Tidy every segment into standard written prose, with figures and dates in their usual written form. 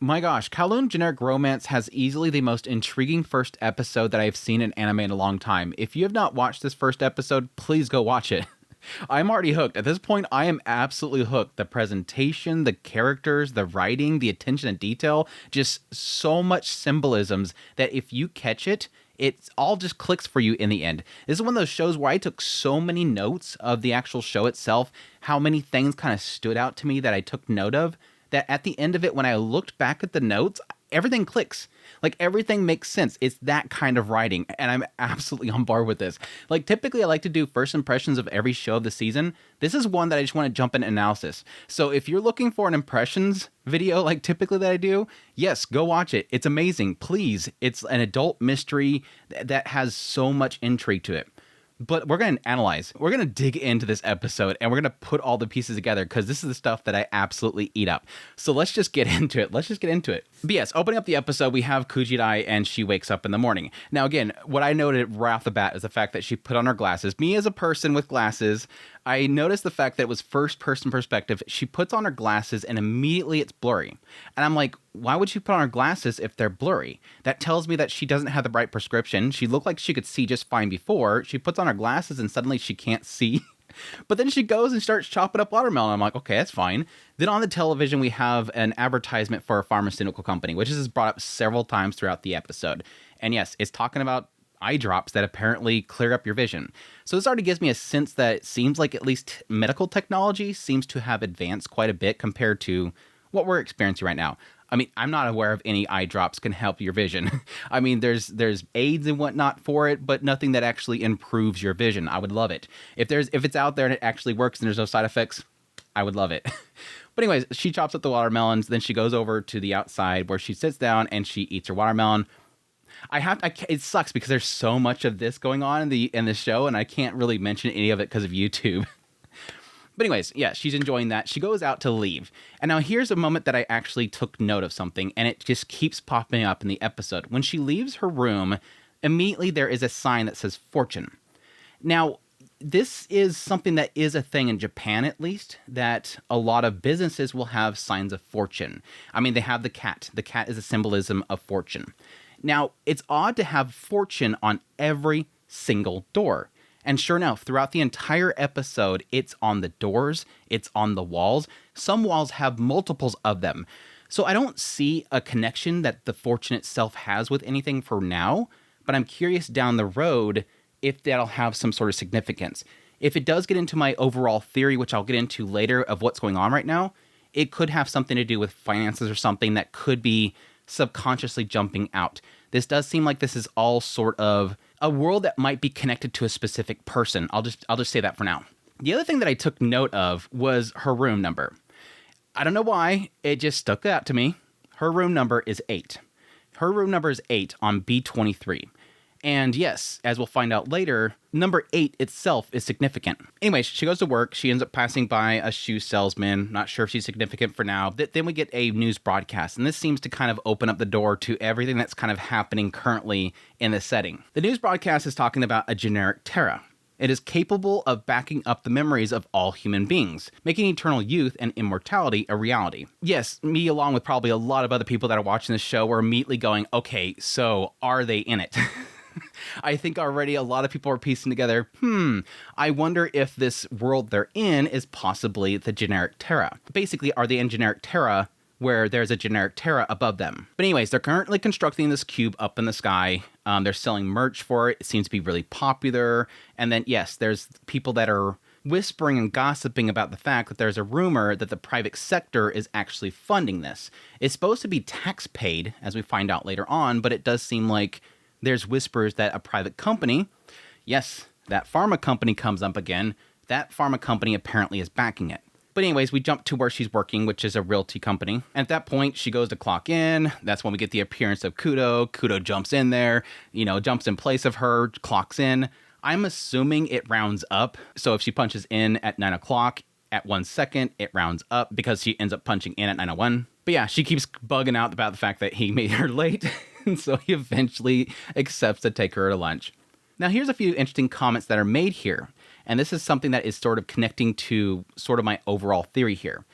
My gosh, Kowloon Generic Romance has easily the most intriguing first episode that I've seen in anime in a long time. If you have not watched this first episode, please go watch it. I'm already hooked. At this point, I am absolutely hooked. The presentation, the characters, the writing, the attention to detail, just so much symbolisms that if you catch it, it all just clicks for you in the end. This is one of those shows where I took so many notes of the actual show itself, how many things kind of stood out to me that I took note of, that at the end of it, when I looked back at the notes, everything clicks. Like, everything makes sense. It's that kind of writing, and I'm absolutely on board with this. Like, typically I like to do first impressions of every show of the season. This is one that I just want to jump in analysis. So if you're looking for an impressions video, like typically that I do, yes, go watch it. It's amazing. Please. It's an adult mystery that has so much intrigue to it. But we're going to analyze. We're going to dig into this episode, and we're going to put all the pieces together, because this is the stuff that I absolutely eat up. So let's just get into it. But yes, opening up the episode, we have Kujidai, and she wakes up in the morning. Now, again, what I noted right off the bat is the fact that she put on her glasses. Me, as a person with glasses, I noticed the fact that it was first-person perspective. She puts on her glasses, and immediately it's blurry. And I'm like, why would she put on her glasses if they're blurry? That tells me that she doesn't have the right prescription. She looked like she could see just fine before. She puts on her glasses, and suddenly she can't see. But then she goes and starts chopping up watermelon. I'm like, okay, that's fine. Then on the television, we have an advertisement for a pharmaceutical company, which is brought up several times throughout the episode. And yes, it's talking about eye drops that apparently clear up your vision. So this already gives me a sense that it seems like at least medical technology seems to have advanced quite a bit compared to what we're experiencing right now. I mean, I'm not aware of any eye drops can help your vision. I mean, there's aids and whatnot for it, but nothing that actually improves your vision. I would love it. If it's out there and it actually works and there's no side effects, I would love it. But anyways, she chops up the watermelons. Then she goes over to the outside where she sits down and she eats her watermelon. It sucks because there's so much of this going on in the show, and I can't really mention any of it because of YouTube. But anyways, yeah, she's enjoying that. She goes out to leave. And now here's a moment that I actually took note of something, and it just keeps popping up in the episode. When she leaves her room, immediately there is a sign that says fortune. Now, this is something that is a thing in Japan, at least, that a lot of businesses will have signs of fortune. I mean, they have the cat. The cat is a symbolism of fortune. Now, it's odd to have fortune on every single door. And sure enough, throughout the entire episode, it's on the doors, it's on the walls. Some walls have multiples of them. So I don't see a connection that the fortune itself has with anything for now, but I'm curious down the road if that'll have some sort of significance. If it does get into my overall theory, which I'll get into later, of what's going on right now, it could have something to do with finances or something that could be subconsciously jumping out. This does seem like this is all sort of a world that might be connected to a specific person. I'll just say that for now. The other thing that I took note of was her room number. I don't know why, it just stuck out to me. Her room number is 8. Her room number is 8 on B23. And yes, as we'll find out later, number 8 itself is significant. Anyways, she goes to work. She ends up passing by a shoe salesman. Not sure if she's significant for now. Then we get a news broadcast, and this seems to kind of open up the door to everything that's kind of happening currently in the setting. The news broadcast is talking about a generic Terra. It is capable of backing up the memories of all human beings, making eternal youth and immortality a reality. Yes, me along with probably a lot of other people that are watching this show were immediately going, okay, so are they in it? I think already a lot of people are piecing together, I wonder if this world they're in is possibly the Generic Terra. Basically, are they in Generic Terra where there's a Generic Terra above them? But anyways, they're currently constructing this cube up in the sky. They're selling merch for it. It seems to be really popular. And then, yes, there's people that are whispering and gossiping about the fact that there's a rumor that the private sector is actually funding this. It's supposed to be tax paid, as we find out later on, but it does seem like there's whispers that a private company, yes, that pharma company comes up again, that pharma company apparently is backing it. But anyways, we jump to where she's working, which is a realty company. And at that point, she goes to clock in. That's when we get the appearance of Kudou. Kudou jumps in there, jumps in place of her, clocks in. I'm assuming it rounds up. So if she punches in at 9 o'clock, at 1 second, it rounds up because she ends up punching in at 9:01. But yeah, she keeps bugging out about the fact that he made her late. And so he eventually accepts to take her to lunch. Now, here's a few interesting comments that are made here. And this is something that is sort of connecting to sort of my overall theory here.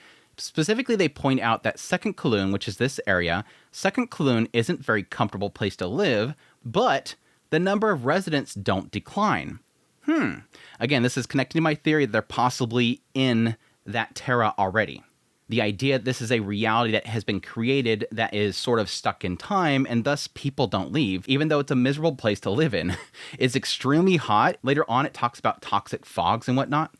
Specifically, they point out that Second Kowloon, which is this area, Second Kowloon isn't a very comfortable place to live, but the number of residents don't decline. Again, this is connecting to my theory that they're possibly in that Terra already. The idea that this is a reality that has been created that is sort of stuck in time, and thus people don't leave, even though it's a miserable place to live in. It's extremely hot. Later on, it talks about toxic fogs and whatnot.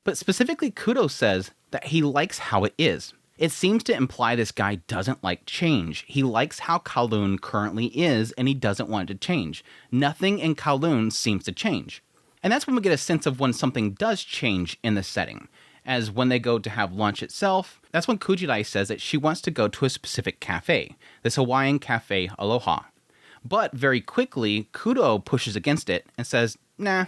But specifically, Kudou says that he likes how it is. It seems to imply this guy doesn't like change. He likes how Kowloon currently is, and he doesn't want it to change. Nothing in Kowloon seems to change. And that's when we get a sense of when something does change in the setting. As when they go to have lunch itself, that's when Kujidai says that she wants to go to a specific cafe, this Hawaiian cafe Aloha. But very quickly, Kudou pushes against it and says, nah,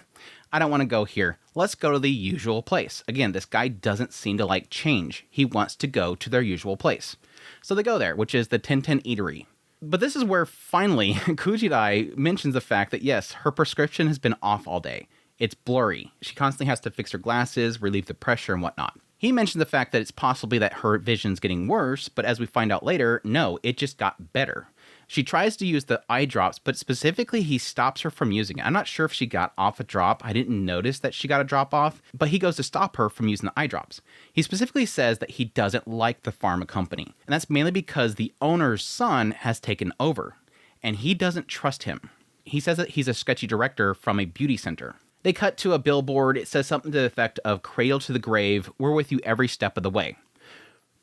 I don't want to go here. Let's go to the usual place. Again, this guy doesn't seem to like change. He wants to go to their usual place. So they go there, which is the 1010 Eatery. But this is where finally Kujidai mentions the fact that yes, her prescription has been off all day. It's blurry. She constantly has to fix her glasses, relieve the pressure, and whatnot. He mentioned the fact that it's possibly that her vision's getting worse, but as we find out later, no, it just got better. She tries to use the eye drops, but specifically he stops her from using it. I'm not sure if she got off a drop. I didn't notice that she got a drop off, but he goes to stop her from using the eye drops. He specifically says that he doesn't like the pharma company, and that's mainly because the owner's son has taken over, and he doesn't trust him. He says that he's a sketchy director from a beauty center. They cut to a billboard. It says something to the effect of "Cradle to the grave, we're with you every step of the way."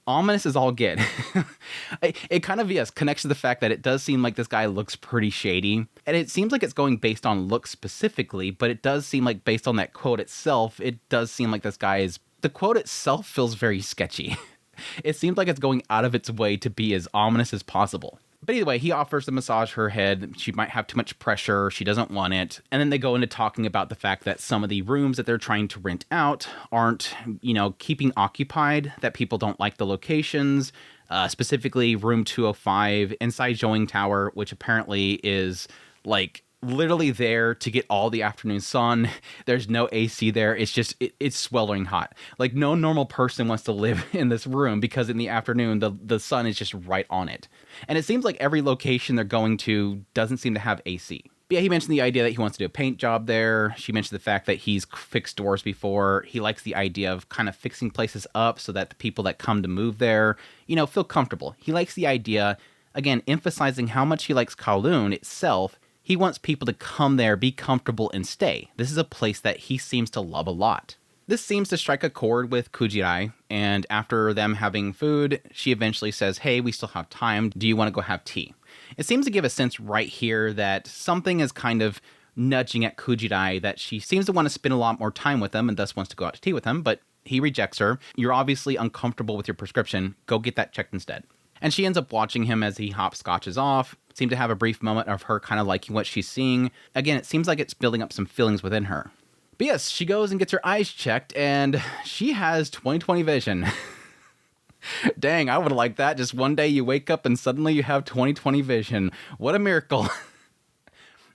Ominous is all good. It kind of, yes, connects to the fact that it does seem like this guy looks pretty shady. And it seems like it's going based on looks specifically, but it does seem like based on that quote itself, it does seem like this guy is... The quote itself feels very sketchy. It seems like it's going out of its way to be as ominous as possible. But either way, he offers to massage her head. She might have too much pressure. She doesn't want it. And then they go into talking about the fact that some of the rooms that they're trying to rent out aren't, keeping occupied, that people don't like the locations. Specifically, room 205 inside Joing Tower, which apparently is like literally there to get all the afternoon sun. There's no AC there. It's just, it's sweltering hot. Like no normal person wants to live in this room because in the afternoon, the sun is just right on it. And it seems like every location they're going to doesn't seem to have AC. But yeah, he mentioned the idea that he wants to do a paint job there. She mentioned the fact that he's fixed doors before. He likes the idea of kind of fixing places up so that the people that come to move there, feel comfortable. He likes the idea, again, emphasizing how much he likes Kowloon itself. He wants people to come there, be comfortable, and stay. This is a place that he seems to love a lot. This seems to strike a chord with Kujirai, and after them having food, she eventually says, hey, we still have time. Do you want to go have tea? It seems to give a sense right here that something is kind of nudging at Kujirai, that she seems to want to spend a lot more time with him and thus wants to go out to tea with him, but he rejects her. You're obviously uncomfortable with your prescription. Go get that checked instead. And she ends up watching him as he hopscotches off. Seem to have a brief moment of her kind of liking what she's seeing. Again, it seems like it's building up some feelings within her. But yes, she goes and gets her eyes checked, and she has 20/20 vision. Dang, I would like that. Just one day you wake up and suddenly you have 20/20 vision. What a miracle.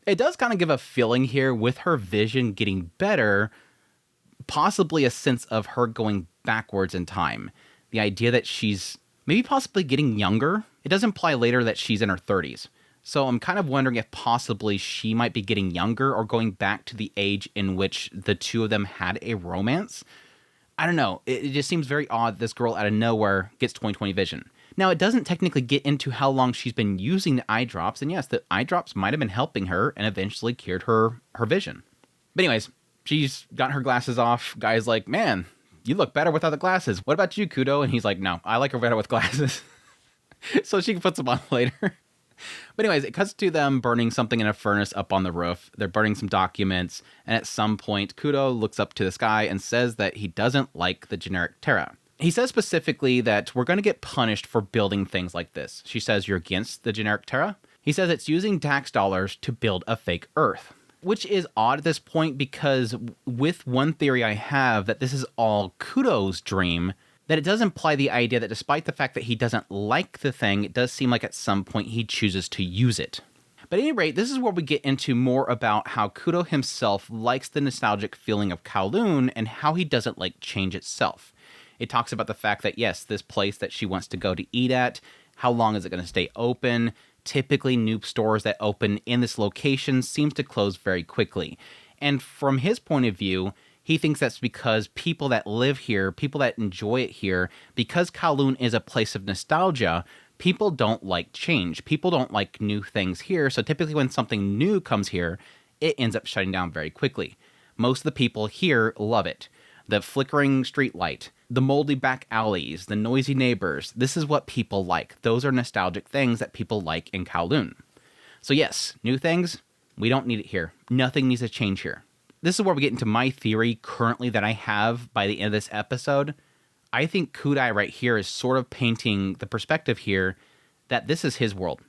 It does kind of give a feeling here with her vision getting better, possibly a sense of her going backwards in time. The idea that she's maybe possibly getting younger. It does imply later that she's in her 30s. So I'm kind of wondering if possibly she might be getting younger or going back to the age in which the two of them had a romance. I don't know. It just seems very odd this girl out of nowhere gets 20/20 vision. Now, it doesn't technically get into how long she's been using the eye drops. And yes, the eye drops might have been helping her and eventually cured her vision. But anyways, she's got her glasses off. Guy's like, man, you look better without the glasses. What about you, Kudou? And he's like, no, I like her better with glasses. So she can put them on later. But anyways, it cuts to them burning something in a furnace up on the roof. They're burning some documents. And at some point, Kudou looks up to the sky and says that he doesn't like the Generic Terra. He says specifically that we're going to get punished for building things like this. She says, you're against the Generic Terra? He says it's using tax dollars to build a fake Earth. Which is odd at this point because with one theory I have that this is all Kudou's dream, that it does imply the idea that despite the fact that he doesn't like the thing, it does seem like at some point he chooses to use it. But at any rate, this is where we get into more about how Kudou himself likes the nostalgic feeling of Kowloon and how he doesn't like change itself. It talks about the fact that, yes, this place that she wants to go to eat at, how long is it going to stay open? Typically, new stores that open in this location seems to close very quickly. And from his point of view, he thinks that's because people that live here, people that enjoy it here, because Kowloon is a place of nostalgia, people don't like change. People don't like new things here. So typically when something new comes here, it ends up shutting down very quickly. Most of the people here love it. The flickering streetlight, the moldy back alleys, the noisy neighbors. This is what people like. Those are nostalgic things that people like in Kowloon. So yes, new things, we don't need it here. Nothing needs to change here. This is where we get into my theory currently that I have by the end of this episode. I think Kudou right here is sort of painting the perspective here that this is his world.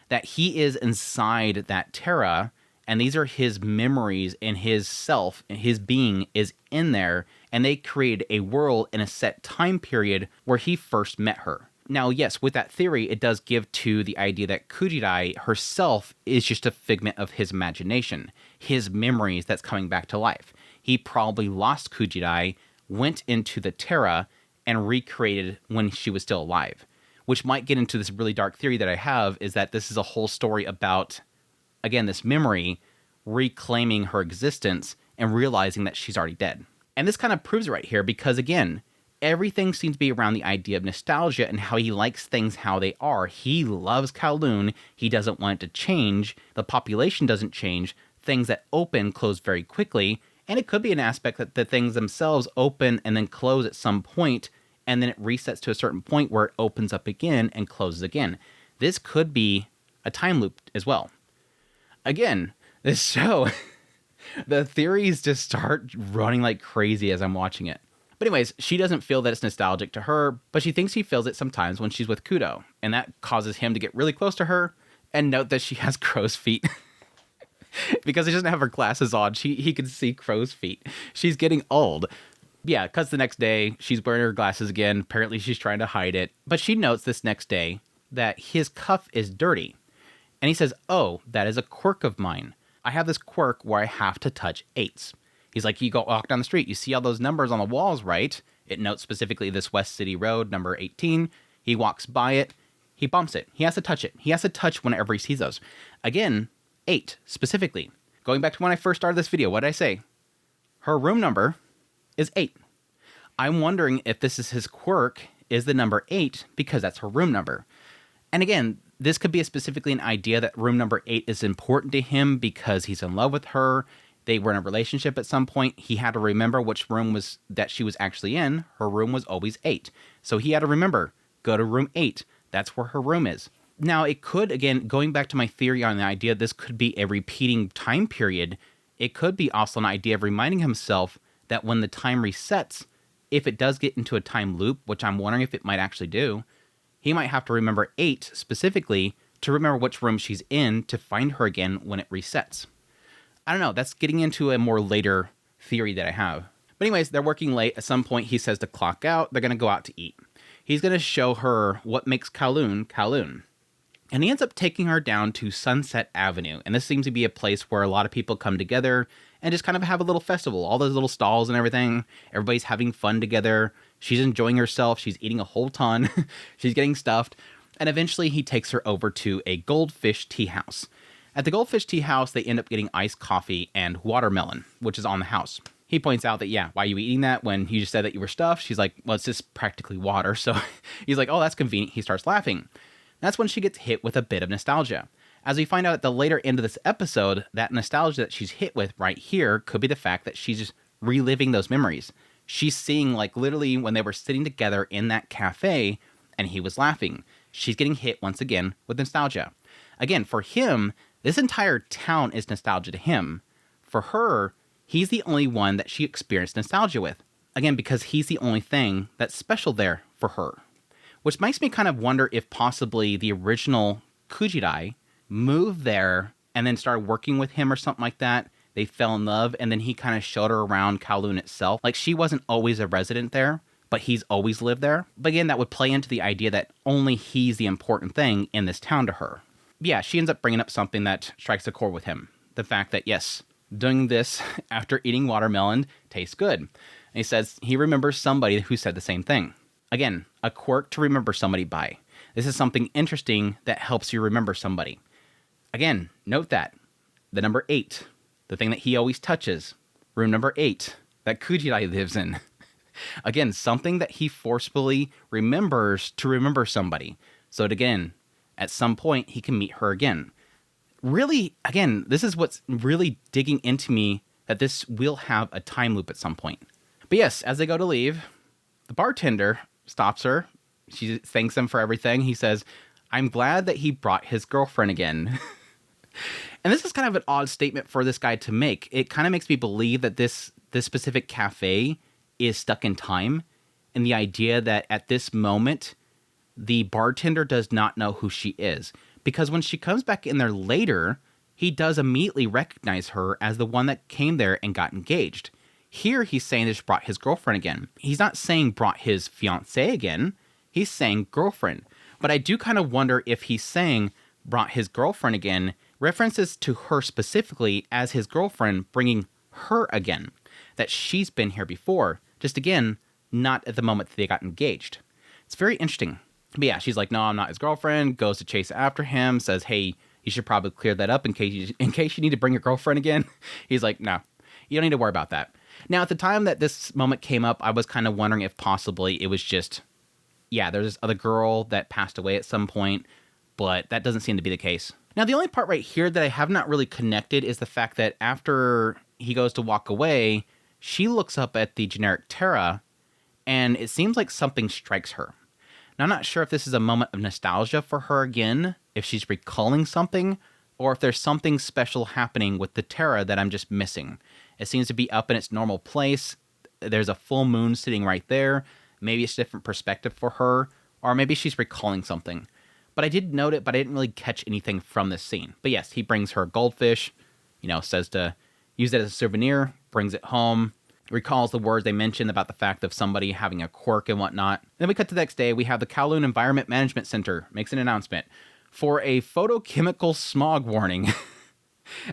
That he is inside that Terra, and these are his memories, and his self, and his being is in there, and they created a world in a set time period where he first met her. Now, yes, with that theory, it does give to the idea that Kudou herself is just a figment of his imagination, his memories that's coming back to life. He probably lost Kudou, went into the Terra, and recreated when she was still alive, which might get into this really dark theory that I have, is that this is a whole story about, again, this memory reclaiming her existence and realizing that she's already dead. And this kind of proves it right here because, again, everything seems to be around the idea of nostalgia and how he likes things how they are. He loves Kowloon. He doesn't want it to change. The population doesn't change. Things that open close very quickly. And it could be an aspect that the things themselves open and then close at some point, and then it resets to a certain point where it opens up again and closes again. This could be a time loop as well. Again, this show, the theories just start running like crazy as I'm watching it. But anyways, she doesn't feel that it's nostalgic to her, but she thinks she feels it sometimes when she's with Kudou, and that causes him to get really close to her and note that she has crow's feet. Because she doesn't have her glasses on, he can see crow's feet. She's getting old. Yeah, because the next day, she's wearing her glasses again. Apparently, she's trying to hide it. But she notes this next day that his cuff is dirty. And he says, oh, that is a quirk of mine. I have this quirk where I have to touch 8s. He's like, you go walk down the street, you see all those numbers on the walls, right? It notes specifically this West City Road, number 18. He walks by it. He bumps it. He has to touch it. He has to touch whenever he sees those. Again, 8 specifically. Going back to when I first started this video, what did I say? Her room number is 8. I'm wondering if this is his quirk, is the number 8, because that's her room number. And again, this could be specifically an idea that room number 8 is important to him because he's in love with her. They were in a relationship at some point. He had to remember which room was that she was actually in. Her room was always 8. So he had to remember, go to room 8. That's where her room is. Now, it could, again, going back to my theory on the idea this could be a repeating time period, it could be also an idea of reminding himself that when the time resets, if it does get into a time loop, which I'm wondering if it might actually do, he might have to remember 8 specifically to remember which room she's in to find her again when it resets. I don't know, that's getting into a more later theory that I have. But anyways, they're working late. At some point, he says to clock out. They're going to go out to eat. He's going to show her what makes Kowloon, Kowloon. And he ends up taking her down to Sunset Avenue. And this seems to be a place where a lot of people come together and just kind of have a little festival. All those little stalls and everything. Everybody's having fun together. She's enjoying herself. She's eating a whole ton. She's getting stuffed. And eventually he takes her over to a Goldfish Tea House. At the Goldfish Tea House, they end up getting iced coffee and watermelon, which is on the house. He points out that, yeah, why are you eating that when you just said that you were stuffed? She's like, well, it's just practically water. So he's like, oh, that's convenient. He starts laughing. That's when she gets hit with a bit of nostalgia. As we find out at the later end of this episode, that nostalgia that she's hit with right here could be the fact that she's just reliving those memories. She's seeing, like, literally when they were sitting together in that cafe and he was laughing. She's getting hit once again with nostalgia. Again, for him, this entire town is nostalgia to him. For her, he's the only one that she experienced nostalgia with. Again, because he's the only thing that's special there for her. Which makes me kind of wonder if possibly the original Kudou moved there and then started working with him or something like that. They fell in love, and then he kind of showed her around Kowloon itself. Like, she wasn't always a resident there, but he's always lived there. But again, that would play into the idea that only he's the important thing in this town to her. Yeah, she ends up bringing up something that strikes a chord with him. The fact that, yes, doing this after eating watermelon tastes good. And he says he remembers somebody who said the same thing. Again, a quirk to remember somebody by. This is something interesting that helps you remember somebody. Again, note that. The number 8, the thing that he always touches. Room number 8, that Kujidai lives in. Again, something that he forcefully remembers to remember somebody. So that again, at some point, he can meet her again. Really, again, this is what's really digging into me, that this will have a time loop at some point. But yes, as they go to leave, the bartender stops her. She thanks him for everything. He says, I'm glad that he brought his girlfriend again. And this is kind of an odd statement for this guy to make. It kind of makes me believe that this specific cafe is stuck in time. And the idea that at this moment, the bartender does not know who she is. Because when she comes back in there later, he does immediately recognize her as the one that came there and got engaged. Here, he's saying that she brought his girlfriend again. He's not saying brought his fiancée again. He's saying girlfriend. But I do kind of wonder if he's saying brought his girlfriend again, references to her specifically as his girlfriend, bringing her again. That she's been here before. Just again, not at the moment that they got engaged. It's very interesting. But yeah, she's like, no, I'm not his girlfriend. Goes to chase after him. Says, hey, you should probably clear that up in case you need to bring your girlfriend again. He's like, no, you don't need to worry about that. Now, at the time that this moment came up, I was kind of wondering if possibly it was just, yeah, there's this other girl that passed away at some point, but that doesn't seem to be the case. Now, the only part right here that I have not really connected is the fact that after he goes to walk away, she looks up at the Generic Terra, and it seems like something strikes her. Now, I'm not sure if this is a moment of nostalgia for her again, if she's recalling something, or if there's something special happening with the Terra that I'm just missing. It seems to be up in its normal place. There's a full moon sitting right there. Maybe it's a different perspective for her, or maybe she's recalling something. But I did note it, but I didn't really catch anything from this scene. But yes, he brings her a goldfish, says to use it as a souvenir, brings it home, recalls the words they mentioned about the fact of somebody having a quirk and whatnot. Then we cut to the next day. We have the Kowloon Environment Management Center makes an announcement for a photochemical smog warning,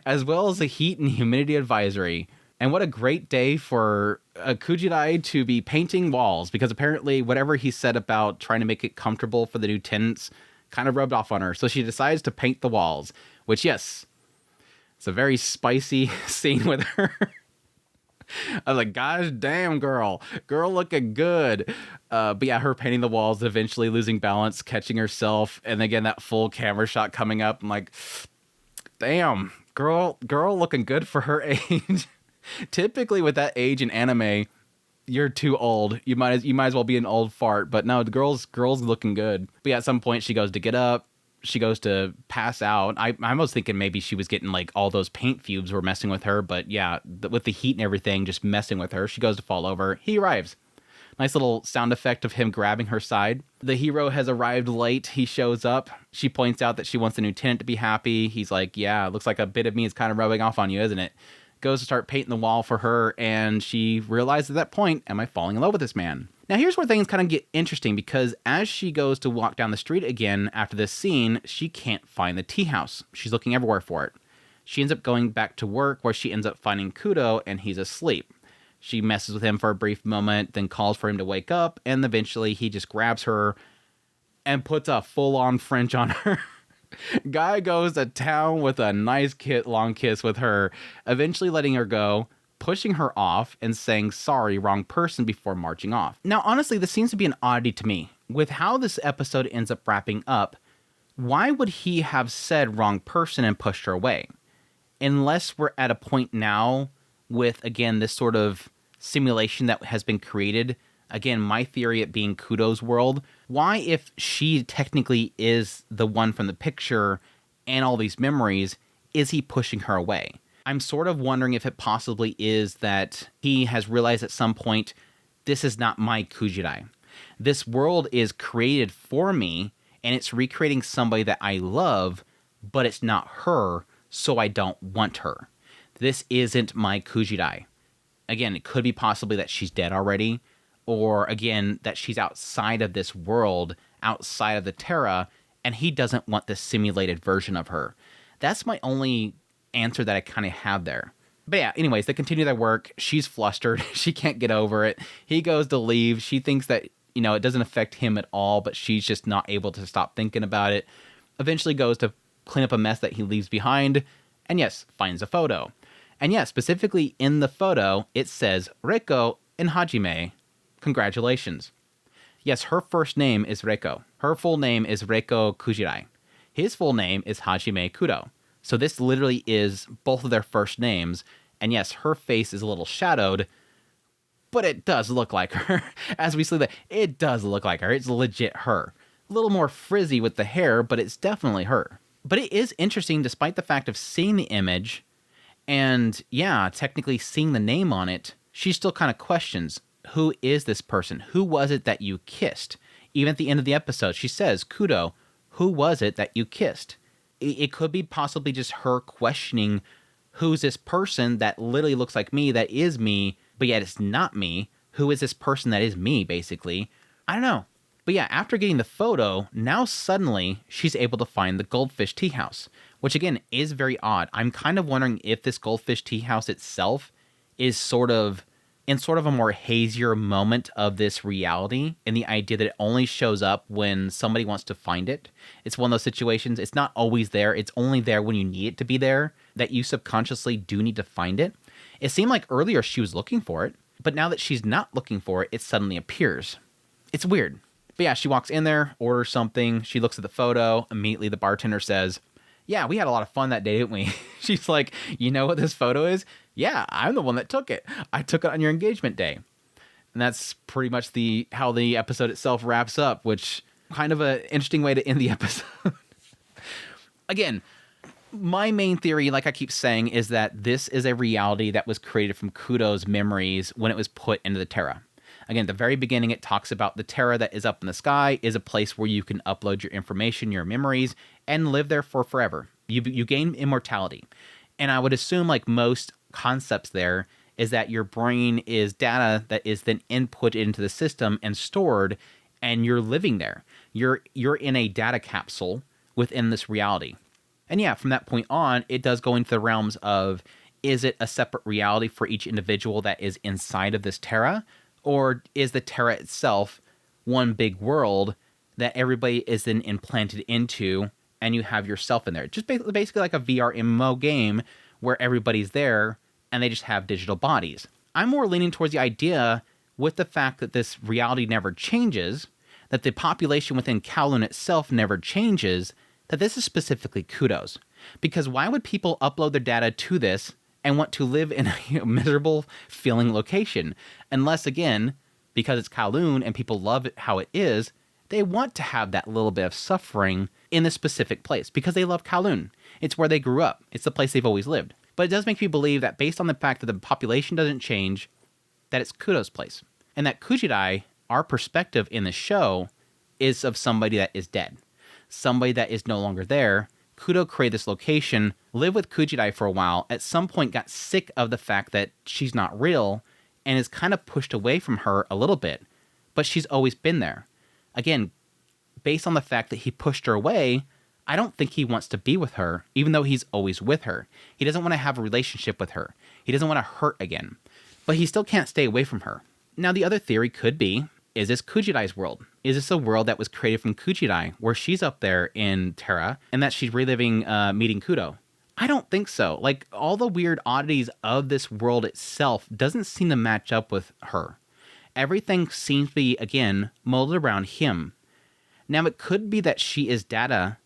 as well as a heat and humidity advisory. And what a great day for Kujidai to be painting walls, because apparently whatever he said about trying to make it comfortable for the new tenants kind of rubbed off on her. So she decides to paint the walls, which, yes, it's a very spicy scene with her. I was like, gosh damn, girl looking good. But yeah, her painting the walls, eventually losing balance, catching herself. And again, that full camera shot coming up. I'm like, damn, girl looking good for her age. Typically with that age in anime, you're too old. You might as well be an old fart. But no, the girl's looking good. But yeah, at some point she goes to get up. She goes to pass out. I was thinking maybe she was getting like all those paint fumes were messing with her. But yeah, with the heat and everything just messing with her, she goes to fall over. He arrives. Nice little sound effect of him grabbing her side. The hero has arrived late. He shows up. She points out that she wants the new tenant to be happy. He's like, yeah, it looks like a bit of me is kind of rubbing off on you, isn't it? Goes to start painting the wall for her, and she realizes at that point, am I falling in love with this man? Now here's where things kind of get interesting, because as she goes to walk down the street again after this scene, she can't find the tea house. She's looking everywhere for it. She ends up going back to work, where she ends up finding Kudou, and he's asleep. She messes with him for a brief moment, then calls for him to wake up, and eventually he just grabs her and puts a full-on French on her. Guy goes to town with a nice long kiss with her, eventually letting her go, pushing her off, and saying, sorry, wrong person, before marching off. Now, honestly, this seems to be an oddity to me. With how this episode ends up wrapping up, why would he have said wrong person and pushed her away? Unless we're at a point now with, again, this sort of simulation that has been created. Again, my theory, it being Kudou's world. Why, if she technically is the one from the picture and all these memories, is he pushing her away? I'm sort of wondering if it possibly is that he has realized at some point, this is not my Kujidai. This world is created for me, and it's recreating somebody that I love, but it's not her, so I don't want her. This isn't my Kujidai. Again, it could be possibly that she's dead already, or again, that she's outside of this world, outside of the Terra, and he doesn't want this simulated version of her. That's my only answer that I kind of have there. But yeah, anyways, they continue their work. She's flustered. She can't get over it. He goes to leave. She thinks that, it doesn't affect him at all, but she's just not able to stop thinking about it. Eventually goes to clean up a mess that he leaves behind. And yes, finds a photo. And yes, specifically in the photo, it says Reiko and Hajime. Congratulations. Yes, her first name is Reiko. Her full name is Reiko Kujirai. His full name is Hajime Kudou. So this literally is both of their first names. And yes, her face is a little shadowed, but it does look like her. As we see that, it does look like her. It's legit her. A little more frizzy with the hair, but it's definitely her. But it is interesting, despite the fact of seeing the image and, yeah, technically seeing the name on it, she still kind of questions, who is this person? Who was it that you kissed? Even at the end of the episode, she says, Kudou, who was it that you kissed? It could be possibly just her questioning, who's this person that literally looks like me, that is me, but yet it's not me. Who is this person that is me, basically? I don't know. But yeah, after getting the photo, now suddenly she's able to find the goldfish tea house, which again is very odd. I'm kind of wondering if this goldfish tea house itself is sort of a more hazier moment of this reality, and the idea that it only shows up when somebody wants to find it. It's one of those situations, it's not always there, it's only there when you need it to be there, that you subconsciously do need to find it. It seemed like earlier she was looking for it, but now that she's not looking for it, it suddenly appears. It's weird. But yeah, she walks in there, orders something, she looks at the photo, immediately the bartender says, yeah, we had a lot of fun that day, didn't we? She's like, you know what this photo is? Yeah, I'm the one that took it. I took it on your engagement day. And that's pretty much how the episode itself wraps up, which kind of an interesting way to end the episode. Again, my main theory, like I keep saying, is that this is a reality that was created from Kudou's memories when it was put into the Terra. Again, at the very beginning, it talks about the Terra that is up in the sky is a place where you can upload your information, your memories, and live there for forever. You gain immortality. And I would assume, like most concepts there, is that your brain is data that is then input into the system and stored, and you're living there. You're in a data capsule within this reality. And yeah, from that point on, it does go into the realms of, is it a separate reality for each individual that is inside of this Terra? Or is the Terra itself one big world that everybody is then implanted into, and you have yourself in there? Just basically like a VR MMO game where everybody's there and they just have digital bodies. I'm more leaning towards the idea, with the fact that this reality never changes, that the population within Kowloon itself never changes, that this is specifically Kudou's. Because why would people upload their data to this and want to live in a miserable feeling location? Unless, again, because it's Kowloon and people love it how it is, they want to have that little bit of suffering in this specific place because they love Kowloon. It's where they grew up. It's the place they've always lived. But it does make me believe that based on the fact that the population doesn't change, that it's Kudou's place. And that Kujirai, our perspective in the show, is of somebody that is dead. Somebody that is no longer there. Kudou created this location, lived with Kujirai for a while, at some point got sick of the fact that she's not real, and is kind of pushed away from her a little bit. But she's always been there. Again, based on the fact that he pushed her away, I don't think he wants to be with her, even though he's always with her. He doesn't want to have a relationship with her. He doesn't want to hurt again. But he still can't stay away from her. Now, the other theory could be, is this Kujirai's world? Is this a world that was created from Kujirai, where she's up there in Terra, and that she's reliving meeting Kudou? I don't think so. Like, all the weird oddities of this world itself doesn't seem to match up with her. Everything seems to be, again, molded around him. Now, it could be that she is data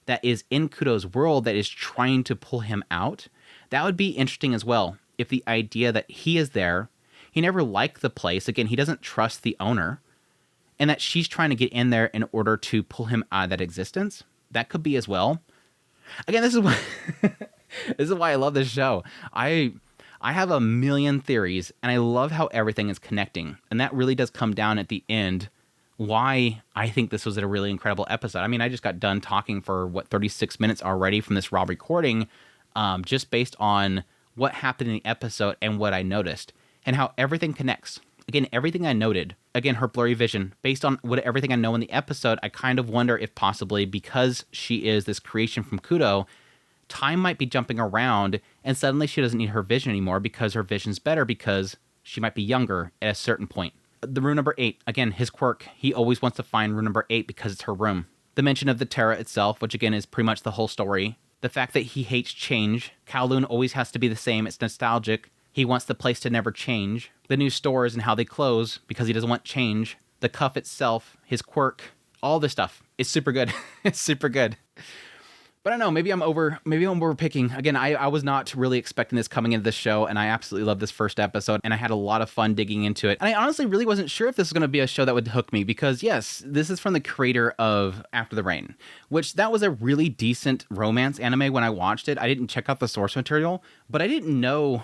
that is in Kudou's world that is trying to pull him out. That would be interesting as well, if the idea that he is there, he never liked the place, again, he doesn't trust the owner, and that she's trying to get in there in order to pull him out of that existence. That could be as well. Again, this is why this is why I love this show. I have a million theories, and I love how everything is connecting. And that really does come down at the end why I think this was a really incredible episode. I mean, I just got done talking for, 36 minutes already from this raw recording, just based on what happened in the episode and what I noticed, and how everything connects. Again, everything I noted, again, her blurry vision, based on everything I know in the episode, I kind of wonder if possibly, because she is this creation from Kudou, time might be jumping around, and suddenly she doesn't need her vision anymore because her vision's better because she might be younger at a certain point. The rune number 8, again, his quirk. He always wants to find rune number 8 because it's her room. The mention of the Terra itself, which again is pretty much the whole story. The fact that he hates change. Kowloon always has to be the same. It's nostalgic. He wants the place to never change. The new stores and how they close because he doesn't want change. The cuff itself, his quirk, all this stuff. It's super good. It's super good. But I don't know, maybe I'm overpicking. Again, I was not really expecting this coming into this show, and I absolutely love this first episode, and I had a lot of fun digging into it. And I honestly really wasn't sure if this was going to be a show that would hook me, because yes, this is from the creator of After the Rain, which that was a really decent romance anime when I watched it. I didn't check out the source material, but I didn't know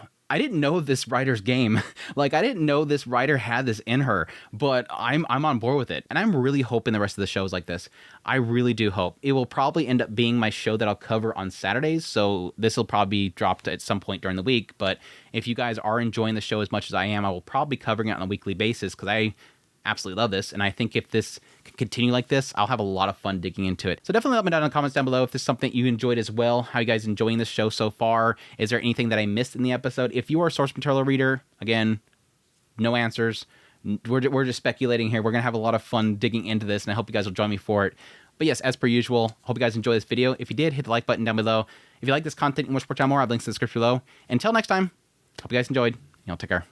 this writer's game. Like, I didn't know this writer had this in her, but I'm on board with it. And I'm really hoping the rest of the show is like this. I really do hope. It will probably end up being my show that I'll cover on Saturdays, so this will probably be dropped at some point during the week. But if you guys are enjoying the show as much as I am, I will probably be covering it on a weekly basis, because I absolutely love this, and I think if this can continue like this, I'll have a lot of fun digging into it. So definitely let me know in the comments down below if this is something you enjoyed as well. How you guys enjoying this show so far? Is there anything that I missed in the episode? If you are a source material reader, again, no answers. We're just speculating here. We're gonna have a lot of fun digging into this, and I hope you guys will join me for it. But yes, as per usual, hope you guys enjoy this video. If you did, hit the like button down below. If you like this content and want to support more, I have links in the description below. Until next time, hope you guys enjoyed. Take care.